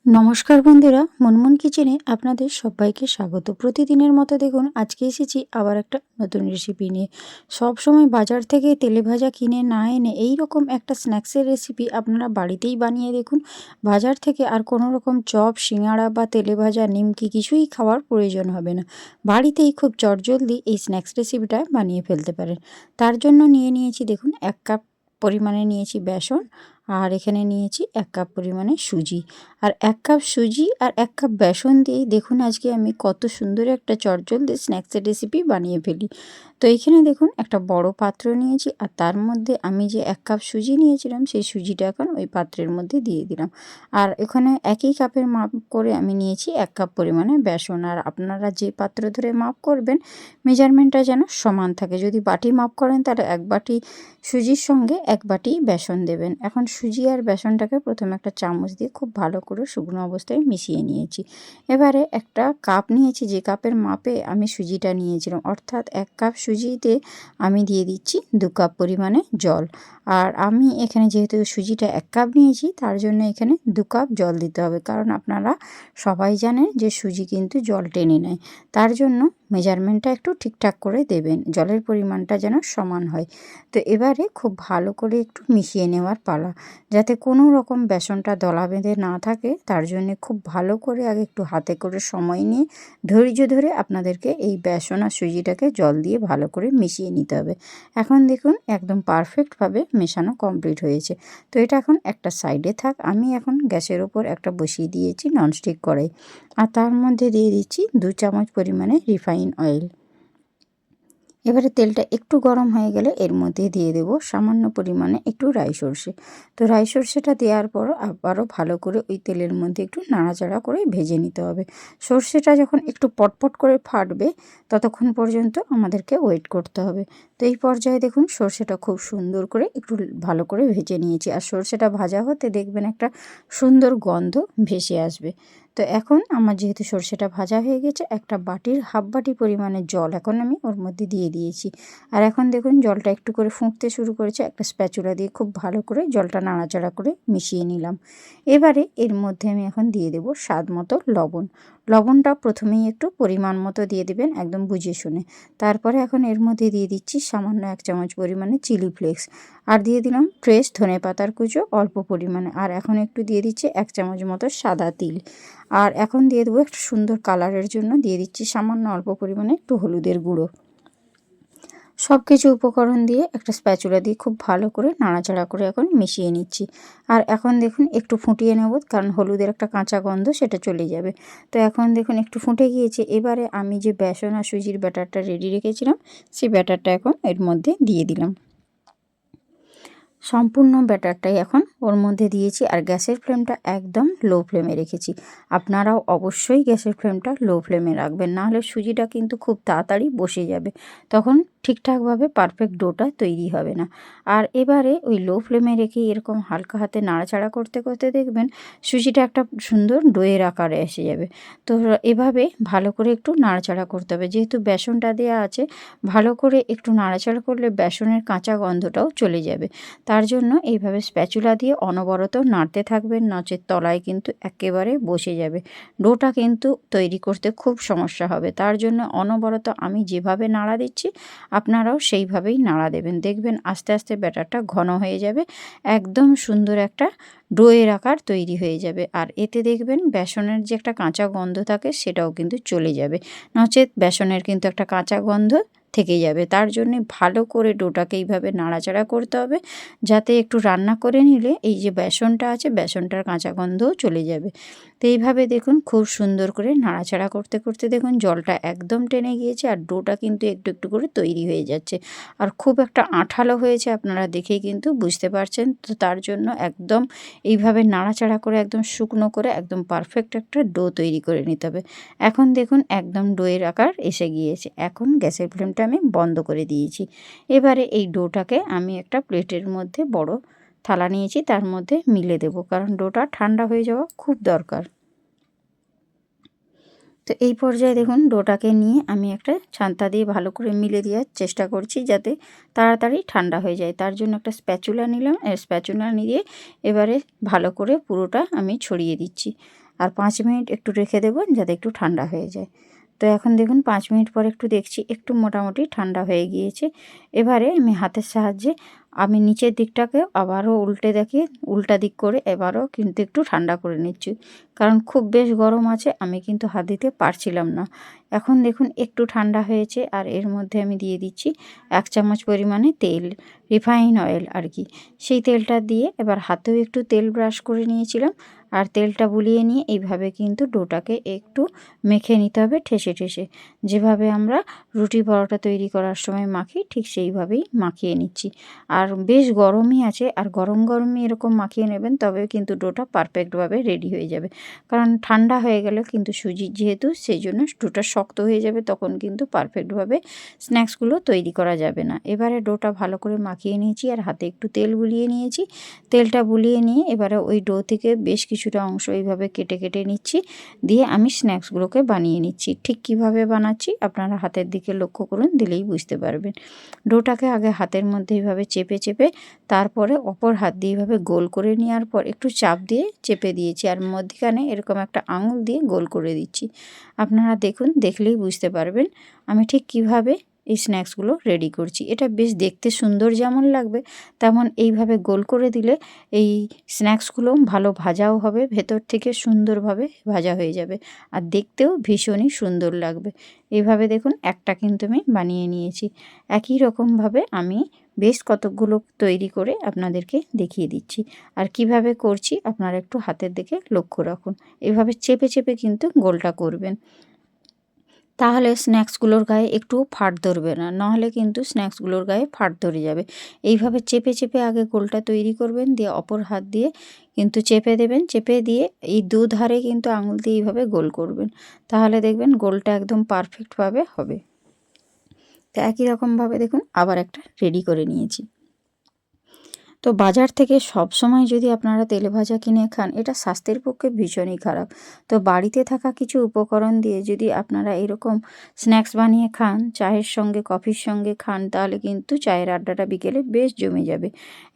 নমস্কার বন্ধুরা, মুনমুন কিচেনে আপনাদের সবাইকে স্বাগত। প্রতিদিনের মতো দেখুন আজকে এসেছি আবার একটা নতুন রেসিপি নিয়ে। সব সময় বাজার থেকে তেলে ভাজা কিনে না এনে এই রকম একটা স্ন্যাক্সের রেসিপি আপনারা বাড়িতেই বানিয়ে দেখুন। বাজার থেকে আর কোনো রকম চপ, সিঙাড়া বা তেলে ভাজা, নিমকি কিছুই খাওয়ার প্রয়োজন হবে না। বাড়িতেই খুব চটজলদি এই স্ন্যাক্স রেসিপিটা বানিয়ে ফেলতে পারেন। তার জন্য নিয়েছি দেখুন 1 কাপ পরিমাণে নিয়েছি বেসন, আর এখানে নিয়েছি 1 কাপ পরিমাণে সুজি। আর 1 কাপ সুজি আর 1 কাপ বেসন দিয়েই দেখুন আজকে আমি কত সুন্দর একটা চটজলদি স্ন্যাক্সের রেসিপি বানিয়ে ফেলি। তো এইখানে দেখুন একটা বড় পাত্র নিয়েছি, আর তার মধ্যে আমি যে 1 কাপ সুজি নিয়েছিলাম সেই সুজিটা এখন ওই পাত্রের মধ্যে দিয়ে দিলাম। আর এখানে একই কাপের মাপ করে আমি নিয়েছি 1 কাপ পরিমাণে বেসন। আর আপনারা যে পাত্র ধরে মাপ করবেন মেজারমেন্টটা যেন সমান থাকে। যদি বাটি মাপ করেন তাহলে 1 বাটি সুজির সঙ্গে 1 বাটি বেসন দেবেন। এখন সুজি আর বেসনটাকে প্রথমে একটা চামচ দিয়ে খুব ভালো করে শুকনো অবস্থায় মিশিয়ে নিয়েছি। এবারে একটা কাপ নিয়েছি, যে কাপের মাপে আমি সুজিটা নিয়েছিলাম, অর্থাৎ 1 কাপ সুজিতে আমি দিয়ে দিচ্ছি 2 কাপ পরিমাণে জল। আর আমি এখানে যেহেতু সুজিটা 1 কাপ নিয়েছি তার জন্য এখানে 2 কাপ জল দিতে হবে, কারণ আপনারা সবাই জানেন যে সুজি কিন্তু জল টেনে নেয়। তার জন্য মেজারমেন্টটা একটু ঠিকঠাক করে দেবেন, জলের পরিমাণটা যেন সমান হয়। তো এবারে খুব ভালো করে একটু মিশিয়ে নেওয়ার পালা, যাতে কোনো রকম বেসনটা দলা বেঁধে না থাকে। তার জন্যে খুব ভালো করে আগে একটু হাতে করে সময় নিয়ে ধৈর্য ধরে আপনাদেরকে এই বেসন আর সুজিটাকে জল দিয়ে ভালো করে মিশিয়ে নিতে হবে। এখন দেখুন একদম পারফেক্টভাবে মেশানো কমপ্লিট হয়েছে। তো এটা এখন একটা সাইডে থাক। আমি এখন গ্যাসের ওপর একটা বসিয়ে দিয়েছি ননস্টিক কড়াই, আর তার মধ্যে দিয়ে দিচ্ছি 2 চামচ পরিমাণে রিফাইন অয়েল। এবারে তেলটা একটু গরম হয়ে গেলে এর মধ্যে দিয়ে দেব সামান্য পরিমাণে একটু রাই সর্ষে। তো রাই সর্ষেটা দেওয়ার পর আবারও ভালো করে ওই তেলের মধ্যে একটু নাড়াচাড়া করে ভেজে নিতে হবে। সর্ষেটা যখন একটু পটপট করে ফাটবে ততক্ষণ পর্যন্ত আমাদেরকে ওয়েট করতে হবে। তো এই পর্যায়ে দেখুন সর্ষেটা খুব সুন্দর করে একটু ভালো করে ভেজে নিয়েছি, আর সর্ষেটা ভাজা হতে দেখবেন একটা সুন্দর গন্ধ ভেসে আসবে। তো এখন আমার যেহেতু সর্ষেটা ভাজা হয়ে গেছে, একটা বাটির হাফ বাটি পরিমাণে জল এখন আমি ওর মধ্যে দিয়ে দিয়েছি। আর এখন দেখুন জলটা একটু করে ফুঁকতে শুরু করেছে। একটা স্প্যাচুলা দিয়ে খুব ভালো করে জলটা নাড়াচাড়া করে মিশিয়ে নিলাম। এবারে এর মধ্যে আমি এখন দিয়ে দেব স্বাদ মতো লবণ। লবণটা প্রথমেই একটু পরিমাণ মতো দিয়ে দেবেন, একদম বুঝে শুনে। তারপরে এখন এর মধ্যে দিয়ে দিচ্ছি সামান্য 1 চামচ পরিমাণে চিলি ফ্লেক্স, আর দিয়ে দিলাম ফ্রেশ ধনেপাতার কুচো অল্প পরিমাণে। আর এখন একটু দিয়ে দিচ্ছি 1 চামচ মতো সাদা তিল। আর এখন দিয়ে দেবো একটা সুন্দর কালারের জন্য দিয়ে দিচ্ছি সামান্য অল্প পরিমাণে একটু হলুদের গুঁড়ো। সব কিছু উপকরণ দিয়ে একটা স্প্যাচুলা দিয়ে খুব ভালো করে নাড়াচাড়া করে এখন মিশিয়ে নিচ্ছি। আর এখন দেখুন একটু ফুটিয়ে নেব, কারণ হলুদের একটা কাঁচা গন্ধ সেটা চলে যাবে। তো এখন দেখুন একটু ফুটে গিয়েছে। এবারে আমি যে বেসন আর সুজির ব্যাটারটা রেডি রেখেছিলাম সেই ব্যাটারটা এখন এর মধ্যে দিয়ে দিলাম। সম্পূর্ণ ব্যাটারটাই এখন ওর মধ্যে দিয়েছি, আর গ্যাসের ফ্লেমটা একদম লো ফ্লেমে রেখেছি। আপনারাও অবশ্যই গ্যাসের ফ্লেমটা লো ফ্লেমে রাখবেন, নাহলে সুজিটা কিন্তু খুব তাড়াতাড়ি বসে যাবে, তখন ঠিকঠাকভাবে পারফেক্ট ডোটা তৈরি হবে না। আর এবারে ওই লো ফ্লেমে রেখে এরকম হালকা হাতে নাড়াচাড়া করতে করতে দেখবেন সুজিটা একটা সুন্দর ডোয়ের আকারে এসে যাবে। তো এভাবে ভালো করে একটু নাড়াচাড়া করতে হবে, যেহেতু বেসনটা দেওয়া আছে ভালো করে একটু নাড়াচাড়া করলে বেসনের কাঁচা গন্ধটাও চলে যাবে। তার জন্য এইভাবে স্প্যাচুলা দিয়ে অনবরত নাড়তে থাকবেন, নচেৎ তলায় কিন্তু একেবারে বসে যাবে। ডোটা কিন্তু তৈরি করতে খুব সমস্যা হবে। তার জন্য অনবরত আমি যেভাবে নাড়া দিচ্ছি আপনারাও সেইভাবেই নাড়া দেবেন। দেখবেন আস্তে আস্তে ব্যাটারটা ঘন হয়ে যাবে, একদম সুন্দর একটা ডোয়ের আকার তৈরি হয়ে যাবে। আর এতে দেখবেন বেসনের যে একটা কাঁচা গন্ধ থাকে সেটাও কিন্তু চলে যাবে, নচেৎ বেসনের কিন্তু একটা কাঁচা গন্ধ থেকে যাবে। তার জন্যে ভালো করে ডোটাকে এইভাবে নাড়াচাড়া করতে হবে, যাতে একটু রান্না করে নিলে এই যে বেসনটা আছে বেসনটার কাঁচা গন্ধও চলে যাবে। তো এইভাবে দেখুন খুব সুন্দর করে নাড়াচাড়া করতে করতে দেখুন জলটা একদম টেনে গিয়েছে, আর ডোটা কিন্তু একটু একটু করে তৈরি হয়ে যাচ্ছে, আর খুব একটা আঠালো হয়েছে, আপনারা দেখেই কিন্তু বুঝতে পারছেন। তো তার জন্য একদম এইভাবে নাড়াচাড়া করে একদম শুকনো করে একদম পারফেক্ট একটা ডো তৈরি করে নিতে হবে। এখন দেখুন একদম ডোয়ের আকার এসে গিয়েছে। এখন গ্যাসের ফ্লেমটা আমি বন্ধ করে দিয়েছি। এবারে এই ডোটাকে আমি একটা প্লেটের মধ্যে বড় থালা নিয়েছি, তার মধ্যে মিলে দেব, কারণ ডোটা ঠান্ডা হয়ে যাওয়া খুব দরকার। তো এই পর্যায়ে দেখুন ডোটাকে নিয়ে আমি একটা ছান্তা দিয়ে ভালো করে মিলে দেওয়ার চেষ্টা করছি, যাতে তাড়াতাড়ি ঠান্ডা হয়ে যায়। তার জন্য একটা স্প্যাচুলা নিলাম, স্প্যাচুলা নিয়ে এবারে ভালো করে পুরোটা আমি ছড়িয়ে দিচ্ছি। আর 5 মিনিট একটু রেখে দেবেন যাতে একটু ঠান্ডা হয়ে যায়। তো এখন দেখুন 5 মিনিট পর একটু দেখছি একটু মোটামুটি ঠান্ডা হয়ে গিয়েছে। এবারে আমি হাতের সাহায্যে আমি নিচের দিকটাকে আবারও উল্টে দেখি, উল্টা দিক করে এবারও কিন্তু একটু ঠান্ডা করে নিচ্ছি, কারণ খুব বেশ গরম আছে, আমি কিন্তু হাত দিতে পারছিলাম না। এখন দেখুন একটু ঠান্ডা হয়েছে, আর এর মধ্যে আমি দিয়ে দিচ্ছি 1 চামচ পরিমাণে তেল, রিফাইন অয়েল আর কি। সেই তেলটা দিয়ে এবার হাতেও একটু তেল ব্রাশ করে নিয়েছিলাম, আর তেলটা বুলিয়ে নিয়ে এইভাবে কিন্তু ডোটাকে একটু মেখে নিতে হবে ঠেসে ঠেসে, যেভাবে আমরা রুটি পরোটা তৈরি করার সময় মাখি ঠিক সেইভাবেই মাখিয়ে নিচ্ছি। আর বেশ গরমই আছে, আর গরম গরমই এরকম মাখিয়ে নেবেন, তবে কিন্তু ডোটা পারফেক্টভাবে রেডি হয়ে যাবে। কারণ ঠান্ডা হয়ে গেলে কিন্তু সুজি যেহেতু, সেই জন্য ডোটা শক্ত হয়ে যাবে, তখন কিন্তু পারফেক্টভাবে স্ন্যাক্সগুলো তৈরি করা যাবে না। এবারে ডোটা ভালো করে মাখিয়ে নিয়েছি, আর হাতে একটু তেল বুলিয়ে নিয়েছি। তেলটা বুলিয়ে নিয়ে এবারে ওই ডো থেকে বেশ কিছুটা অংশ এইভাবে কেটে কেটে নিচ্ছি, দিয়ে আমি স্ন্যাক্সগুলোকে বানিয়ে নিচ্ছি। ঠিক কিভাবে বানাচ্ছি আপনারা হাতের দিকে লক্ষ্য করুন, দিলেই বুঝতে পারবেন। ডোটাকে আগে হাতের মধ্যে এইভাবে চেপে চেপে, তারপরে অপর হাত দিয়ে এইভাবে গোল করে নেওয়ার পর একটু চাপ দিয়ে চেপে দিয়েছি, আর মধ্যখানে এরকম একটা আঙুল দিয়ে গোল করে দিচ্ছি। আপনারা দেখুন, দেখলেই বুঝতে পারবেন আমি ঠিক কিভাবে এই স্ন্যাক্সগুলো রেডি করছি। এটা বেশ দেখতে সুন্দর যেমন লাগবে, তেমন এইভাবে গোল করে দিলে এই স্ন্যাক্সগুলো ভালো ভাজাও হবে, ভেতর থেকে সুন্দরভাবে ভাজা হয়ে যাবে, আর দেখতেও ভীষণই সুন্দর লাগবে। এইভাবে দেখুন একটা কিন্তু আমি বানিয়ে নিয়েছি। একই রকমভাবে আমি বেশ কতকগুলো তৈরি করে আপনাদেরকে দেখিয়ে দিচ্ছি। আর কিভাবে করছি আপনারা একটু হাতের দিকে লক্ষ্য রাখুন। এভাবে চেপে চেপে কিন্তু গোলটা করবেন, তাহলে স্ন্যাক্সগুলোর গায়ে একটুও ফাট ধরবে না, নাহলে কিন্তু স্ন্যাক্সগুলোর গায়ে ফাট ধরে যাবে। এইভাবে চেপে চেপে আগে গোলটা তৈরি করবেন, দিয়ে অপর হাত দিয়ে কিন্তু চেপে দেবেন, চেপে দিয়ে এই দুধারে কিন্তু আঙুল দিয়ে এইভাবে গোল করবেন, তাহলে দেখবেন গোলটা একদম পারফেক্টভাবে হবে। তো একই রকমভাবে দেখুন আবার একটা রেডি করে নিয়েছি। তো বাজার থেকে সব সময় যদি আপনারা তেলে ভাজা কিনে খান, এটা স্বাস্থ্যের পক্ষে ভীষণই খারাপ। তো বাড়িতে থাকা কিছু উপকরণ দিয়ে যদি আপনারা এরকম স্ন্যাক্স বানিয়ে খান, চায়ের সঙ্গে কফির সঙ্গে খান, তাহলে কিন্তু চায়ের আড্ডাটা বিকেলে বেশ জমে যাবে।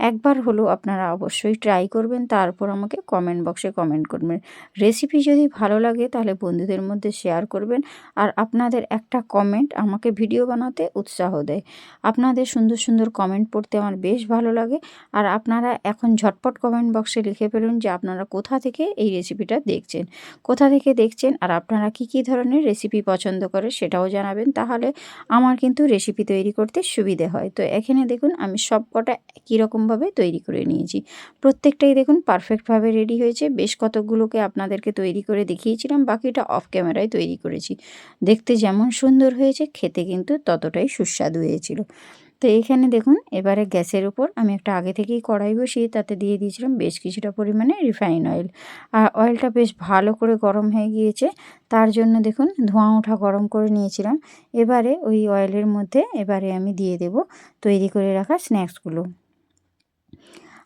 একবার হলেও আপনারা অবশ্যই ট্রাই করবেন, তারপর আমাকে কমেন্ট বক্সে কমেন্ট করবেন। রেসিপি যদি ভালো লাগে তাহলে বন্ধুদের মধ্যে শেয়ার করবেন, আর আপনাদের একটা কমেন্ট আমাকে ভিডিও বানাতে উৎসাহ দেয়। আপনাদের সুন্দর সুন্দর কমেন্ট পড়তে আমার বেশ ভালো লাগে। আর আপনারা এখন ঝটপট কমেন্ট বক্সে লিখে ফেলুন যে আপনারা কোথা থেকে এই রেসিপিটা দেখছেন, কোথা থেকে দেখছেন, আর আপনারা কি কি ধরনের রেসিপি পছন্দ করে সেটাও জানাবেন, তাহলে আমার কিন্তু রেসিপি তৈরি করতে সুবিধে হয়। তো এখানে দেখুন আমি সব কটা একই রকমভাবে তৈরি করে নিয়েছি, প্রত্যেকটাই দেখুন পারফেক্টভাবে রেডি হয়েছে। বেশ কতগুলোকে আপনাদেরকে তৈরি করে দেখিয়েছিলাম, বাকিটা অফ ক্যামেরায় তৈরি করেছি। দেখতে যেমন সুন্দর হয়েছে, খেতে কিন্তু ততটাই সুস্বাদু হয়েছিল। তো এইখানে দেখুন এবারে গ্যাসের উপর আমি একটা আগে থেকেই কড়াই বসিয়ে তাতে দিয়ে দিয়েছিলাম বেশ কিছুটা পরিমাণে রিফাইন অয়েল। আর অয়েলটা বেশ ভালো করে গরম হয়ে গিয়েছে, তার জন্য দেখুন ধোঁয়া ওঠা গরম করে নিয়েছিলাম। এবারে ওই অয়েলের মধ্যে এবারে আমি দিয়ে দেব তৈরি করে রাখা স্ন্যাক্সগুলো।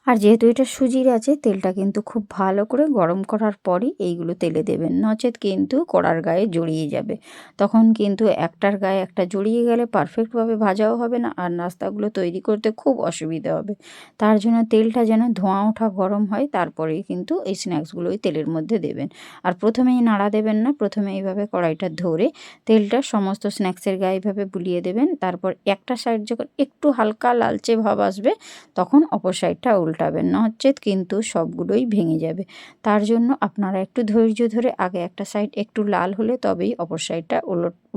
আর যেহেতু এটা সুজির আছে, তেলটা কিন্তু খুব ভালো করে গরম করার পরই এইগুলো তেলে দেবেন, নচেত কিন্তু কড়ার গায়ে জড়িয়ে যাবে। তখন কিন্তু একটার গায়ে একটা জড়িয়ে গেলে পারফেক্টভাবে ভাজাও হবে না, আর নাস্তাগুলো তৈরি করতে খুব অসুবিধা হবে। তার জন্য তেলটা যেন ধোঁয়া ওঠা গরম হয়, তারপরেই কিন্তু এই স্ন্যাক্সগুলো ওই তেলের মধ্যে দেবেন। আর প্রথমেই নাড়া দেবেন না, প্রথমে এইভাবে কড়াইটা ধরে তেলটা সমস্ত স্ন্যাক্সের গায়ে এইভাবে বুলিয়ে দেবেন। তারপর একটা সাইড যখন একটু হালকা লালচে ভাব আসবে, তখন অপর সাইডটা উল্টাবেন, নচেত কিন্তু সবগুলোই ভেঙে যাবে। তার জন্য আপনারা একটু ধৈর্য ধরে আগে একটা সাইড একটু লাল হলে তবেই অপর সাইডটা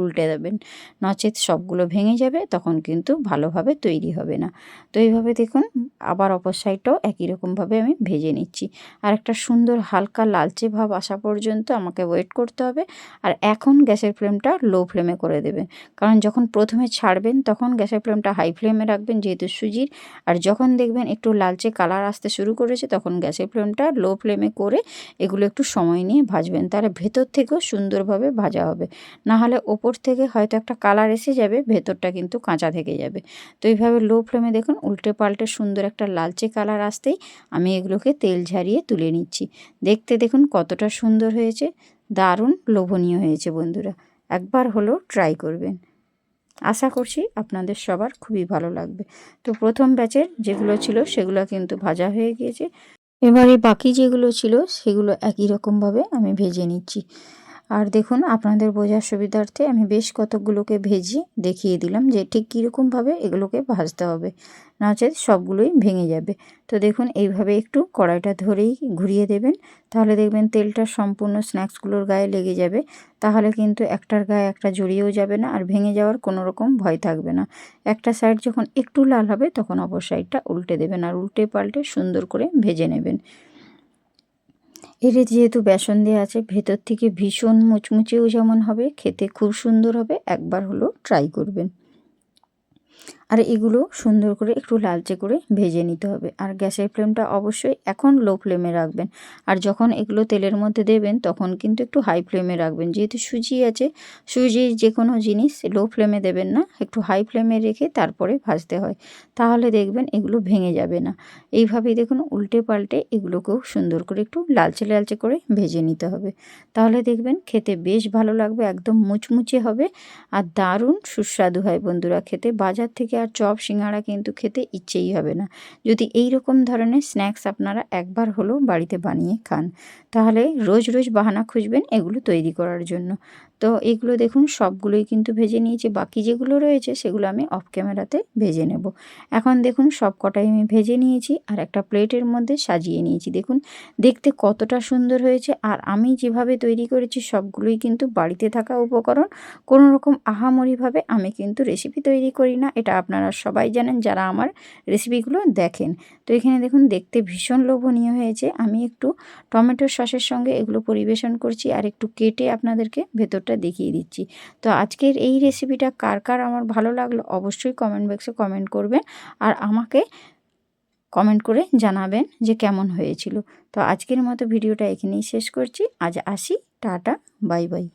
উল্টে দেবেন, নচেত সবগুলো ভেঙে যাবে, তখন কিন্তু ভালোভাবে তৈরি হবে না। তো এইভাবে দেখুন আবার অপর সাইডটাও একই রকমভাবে আমি ভেজে নিচ্ছি। আর একটা সুন্দর হালকা লালচে ভাব আসা পর্যন্ত আমাকে ওয়েট করতে হবে। আর এখন গ্যাসের ফ্লেমটা লো ফ্লেমে করে দেবেন, কারণ যখন প্রথমে ছাড়বেন তখন গ্যাসের ফ্লেমটা হাই ফ্লেমে রাখবেন যেহেতু সুজির। আর যখন দেখবেন একটু লালচে কালার আসতে শুরু করেছে, তখন গ্যাসের ফ্লেমটা লো ফ্লেমে করে এগুলো একটু সময় নিয়ে ভাজবেন, তাহলে ভেতর থেকেও সুন্দরভাবে ভাজা হবে। না হলে ওপর থেকে হয়তো একটা কালার এসে যাবে, ভেতরটা কিন্তু কাঁচা থেকে যাবে। তো এইভাবে লো ফ্লেমে দেখুন উল্টে পাল্টে সুন্দর একটা লালচে কালার আসতেই আমি এগুলোকে তেল ঝারিয়ে তুলে নিচ্ছি। দেখতে দেখুন কতটা সুন্দর হয়েছে, দারুণ লোভনীয় হয়েছে বন্ধুরা, একবার হলেও ট্রাই করবেন। আশা করছি আপনাদের সবার খুবই ভালো লাগবে। তো প্রথম ব্যাচের যেগুলো ছিল সেগুলো কিন্তু ভাজা হয়ে গিয়েছে। এবারে বাকি যেগুলো ছিল সেগুলো একই রকমভাবে আমি ভেজে নিচ্ছি। আর দেখুন আপনাদের বোঝার সুবিধার্থে আমি বেশ কতকগুলোকে ভেজে দেখিয়ে দিলাম যে ঠিক কীরকমভাবে এগুলোকে ভাজতে হবে, নচেৎ সবগুলোই ভেঙে যাবে। তো দেখুন এইভাবে একটু কড়াইটা ধরেই ঘুরিয়ে দেবেন, তাহলে দেখবেন তেলটা সম্পূর্ণ স্ন্যাক্সগুলোর গায়ে লেগে যাবে। তাহলে কিন্তু একটার গায়ে একটা জড়িয়েও যাবে না, আর ভেঙে যাওয়ার কোনো রকম ভয় থাকবে না। একটা সাইড যখন একটু লাল হবে তখন অপর সাইডটা উল্টে দেবেন, আর উল্টে পাল্টে সুন্দর করে ভেজে নেবেন। এর যেহেতু বেসন দেওয়া আছে, ভেতর থেকে ভীষণ মুচমুচেও যেমন হবে, খেতে খুব সুন্দর হবে। একবার হলেও ট্রাই করবেন। আর এগুলো সুন্দর করে একটু লালচে করে ভেজে নিতে হবে। আর গ্যাসের ফ্লেমটা অবশ্যই এখন লো ফ্লেমে রাখবেন। আর যখন এগুলো তেলের মধ্যে দেবেন তখন কিন্তু একটু হাই ফ্লেমে রাখবেন। যেহেতু সুজি আছে, সুজির যে কোনো জিনিস লো ফ্লেমে দেবেন না, একটু হাই ফ্লেমে রেখে তারপরে ভাজতে হয়। তাহলে দেখবেন এগুলো ভেঙে যাবে না। এইভাবেই দেখুন উল্টে পাল্টে এগুলোকেও সুন্দর করে একটু লালচে লালচে করে ভেজে নিতে হবে। তাহলে দেখবেন খেতে বেশ ভালো লাগবে, একদম মুচমুচে হবে আর দারুণ সুস্বাদু হয় বন্ধুরা খেতে। বাজার থেকে আর চপ সিঙ্গাড়া কিন্তু খেতে ইচ্ছেই হবে না, যদি এই রকম ধরনের স্ন্যাক্স আপনারা একবার হলেও বাড়িতে বানিয়ে খান। তাহলে রোজ রোজ বাহানা খুঁজবেন এগুলো তৈরি করার জন্য। তো এগুলো দেখুন সবগুলোই কিন্তু ভেজে নিয়েছি, বাকি যেগুলো রয়েছে সেগুলো আমি অফ ক্যামেরাতে ভেজে নেব। এখন দেখুন সব কটাই আমি ভেজে নিয়েছি আর একটা প্লেটের মধ্যে সাজিয়ে নিয়েছি। দেখুন দেখতে কতটা সুন্দর হয়েছে। আর আমি যেভাবে তৈরি করেছি সবগুলোই কিন্তু বাড়িতে থাকা উপকরণ, কোনো রকম আহামরিভাবে আমি কিন্তু রেসিপি তৈরি করি না, এটা আপনারা সবাই জানেন যারা আমার রেসিপিগুলো দেখেন। তো এখানে দেখুন দেখতে ভীষণ লোভনীয় হয়েছে। আমি একটু টমেটোর সসের সঙ্গে এগুলো পরিবেশন করছি আর একটু কেটে আপনাদেরকে ভেতরটা দেখিয়ে দিচ্ছি। তো আজকের এই রেসিপিটা কার কার আমার ভালো লাগলো অবশ্যই কমেন্ট বক্সে কমেন্ট করবেন, আর আমাকে কমেন্ট করে জানাবেন যে কেমন হয়েছিল। তো আজকের মতো ভিডিওটা এখানেই শেষ করছি। আজ আসি, টাটা, বাই বাই।